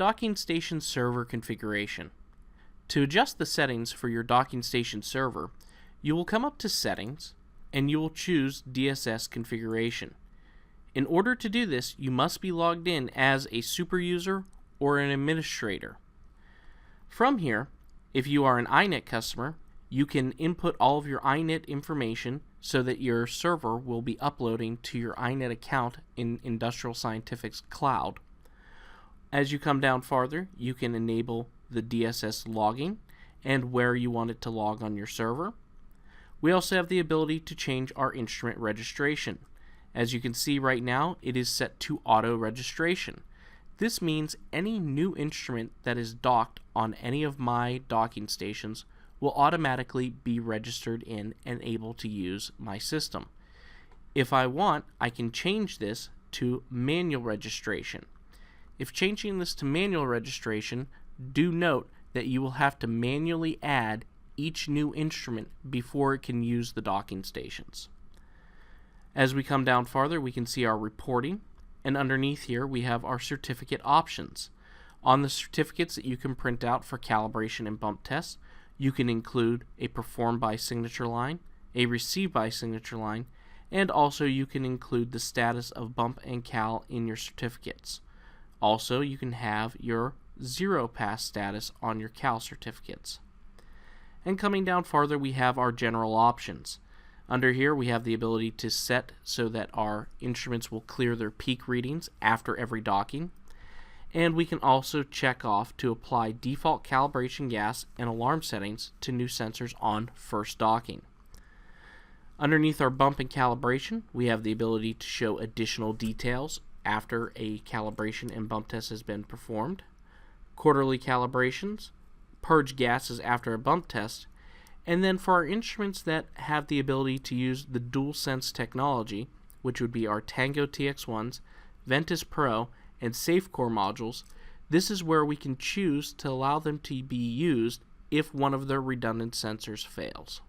docking station server configuration. To adjust the settings for your docking station server, you will come up to Settings and you will choose DSS configuration. In order to do this, you must be logged in as a super user or an administrator. From here, if you are an iNet customer, you can input all of your iNet information so that your server will be uploading to your iNet account in Industrial Scientific's cloud. As you come down farther, you can enable the DSS logging and where you want it to log on your server. We also have the ability to change our instrument registration. As you can see right now, it is set to auto registration. This means any new instrument that is docked on any of my docking stations will automatically be registered in and able to use my system. If I want, I can change this to manual registration. If changing this to manual registration, do note that you will have to manually add each new instrument before it can use the docking stations. As we come down farther, we can see our reporting, and underneath here we have our certificate options. On the certificates that you can print out for calibration and bump tests, you can include a performed by signature line, a received by signature line, and also you can include the status of bump and cal in your certificates. Also, you can have your zero pass status on your cal certificates. And coming down farther, we have our general options. Under here, we have the ability to set so that our instruments will clear their peak readings after every docking. And we can also check off to apply default calibration gas and alarm settings to new sensors on first docking. Underneath our bump and calibration, we have the ability to show additional details after a calibration and bump test has been performed, quarterly calibrations, purge gases after a bump test, and then for our instruments that have the ability to use the DualSense technology, which would be our Tango TX1s, Ventus Pro, and SafeCore modules, this is where we can choose to allow them to be used if one of their redundant sensors fails.